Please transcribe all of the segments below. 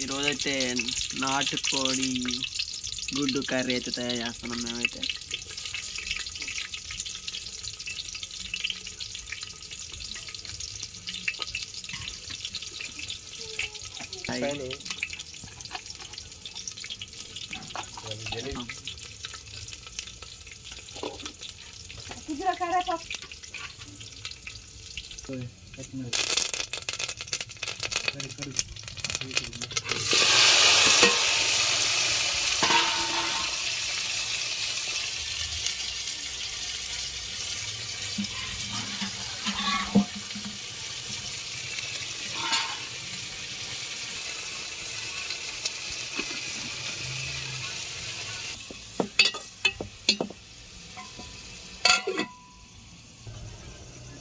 ఈరోజైతే నాటుకోడి గుడ్డు కర్రీ అయితే తయారు చేస్తున్నాం మేమైతే.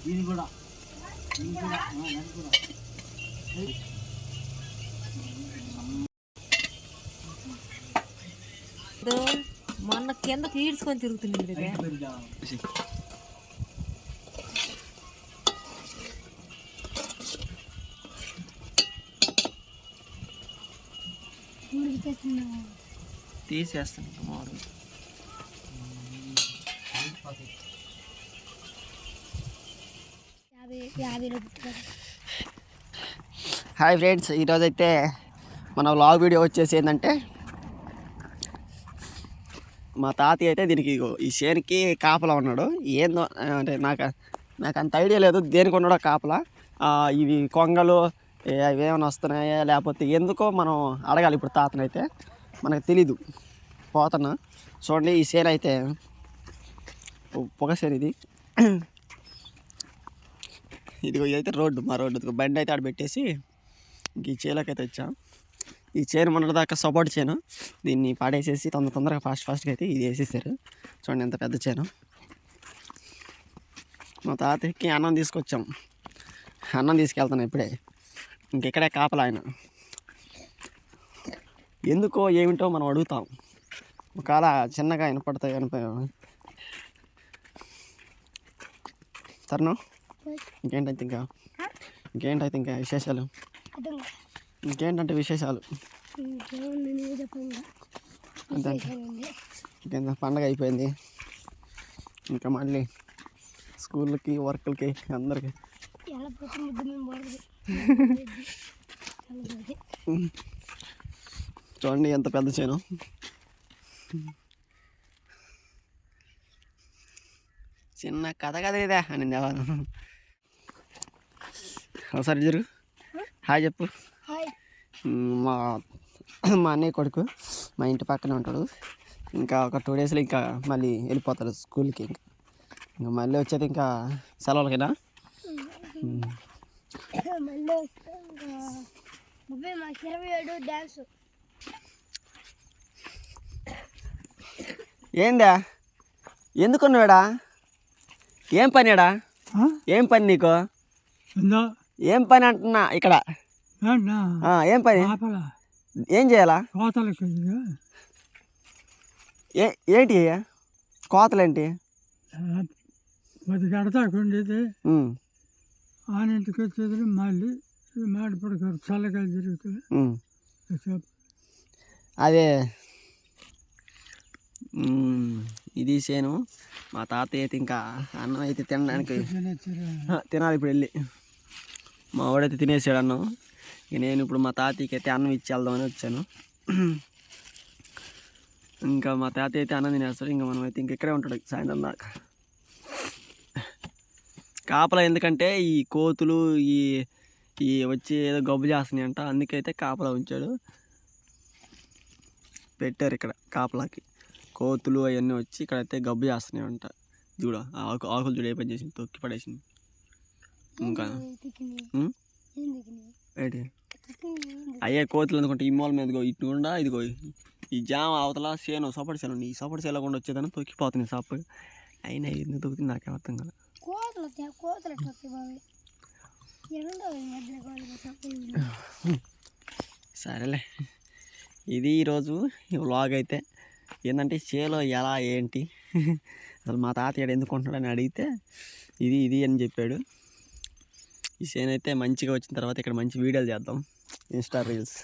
దీని కూడా మొన్న కిందకి ఈడ్చుకొని తిరుగుతుంది. తీసేస్తాను. హాయ్ ఫ్రెండ్స్, ఈరోజైతే మన వ్లాగ్ వీడియో వచ్చేసి ఏంటంటే మా తాతయ్య అయితే దీనికి ఈ చేనికి కాపలా ఉన్నాడు. ఏందో అంటే నాకు అంత ఐడియా లేదు దేనికి ఉన్నాడో కాపలా. ఇవి కొంగలు అవి ఏమైనా వస్తున్నాయా లేకపోతే ఎందుకో మనం అడగాలి ఇప్పుడు తాతనైతే, మనకు తెలీదు. పోతున్నా చూడండి, ఈ చేను అయితే పొగ చేను ఇది. ఇదిగో ఇదైతే రోడ్డు, మా రోడ్డు బండి అయితే ఆడ పెట్టేసి ఇంక ఈ చేలోకైతే వచ్చాం. ఈ చేను మొన్నటి దాకా సపోర్ట్ చేను, దీన్ని పాడేసేసి తొందరగా ఫాస్ట్గా అయితే ఇది వేసేసారు. చూడండి ఎంత పెద్ద చేను. మా తాతకి అన్నం తీసుకొచ్చాం, అన్నం తీసుకెళ్తాను ఇప్పుడే. ఇంకెక్కడే కాపలా ఆయన. ఎందుకో ఏమిటో మనం అడుగుతాం, ఒకవేళ చిన్నగా వినపడతాయి తరుణం. ఇంకేంటైతే ఇంకా విశేషాలు, ఇంకేంటంటే విశేషాలు ఇంకేంత పండగ అయిపోయింది, ఇంకా మళ్ళీ స్కూళ్ళకి వర్క్లకి అందరికి. చూడండి ఎంత పెద్ద చేను. చిన్న కథ కథ ఇదే అని ఎవరు. ఒకసారి జరుగు, హాయ్ చెప్పు. మా అన్నయ్య కొడుకు మా ఇంటి పక్కనే ఉంటాడు. ఇంకా ఒక 2 డేస్లో ఇంకా మళ్ళీ వెళ్ళిపోతాడు స్కూల్కి. ఇంకా మళ్ళీ వచ్చేది ఇంకా సెలవులకైనా. ఏందా ఎందుకున్నాడా, ఏం పనిడా, ఏం పని నీకు, ఏం పని అంటున్నా ఇక్కడ, ఏం పని, ఏం చేయాలా, ఏంటి కోతలేంటి, గడతాకుండేది ఆనింటికి వచ్చేది మళ్ళీ మేడ పడతారు చల్లగా జరుగుతుంది. అదే ఇది చేను. మా తాతయ్య అయితే ఇంకా అన్నం అయితే తినడానికి తినాలి ఇప్పుడు వెళ్ళి. మా వాడైతే తినేసాడు అన్నం. ఇక నేను ఇప్పుడు మా తాతయ్యకి అయితే అన్నం ఇచ్చి వెళ్దామని వచ్చాను. ఇంకా మా తాతయ్య అయితే అన్నం తినేస్తాడు, ఇంకా మనం అయితే ఇంకెక్కడే ఉంటాడు సాయంత్రం దాకా. కాపలా ఎందుకంటే ఈ కోతులు ఈ వచ్చి ఏదో గబ్బు చేస్తున్నాయి అంట, అందుకైతే కాపలా ఉంచాడు, పెట్టారు ఇక్కడ కాపలాకి. కోతులు అవన్నీ వచ్చి ఇక్కడైతే గబ్బు చేస్తున్నాయి అంట. చూడ ఆకులు చూడ ఏ పని చేసింది, తొక్కి పడేసింది. ఇంకా ఏంటి అయ్యే కోతులు అనుకుంటే ఈ మూల మీద ఇటు గుండా ఇదిగో ఈ జామ అవతల చేను సపోర్ట్ చేను, ఈ సపోర్ట్ చేలో కూడా వచ్చేదాన్ని తొక్కిపోతుంది సాపు. అయినా ఎందుకు తొక్కుతుంది నాకేం అర్థం కదా. సరేలే, ఇది ఈరోజు వ్లాగ్ అయితే ఏంటంటే చేలో ఎలా ఏంటి అసలు మా తాతయ్య ఎందుకు ఉంటున్నాడని అడిగితే ఇది అని చెప్పాడు. ఈ చేను అయితే మంచిగా వచ్చిన తర్వాత ఇక్కడ మంచి వీడియోలు చేద్దాం, ఇన్స్టా రీల్స్.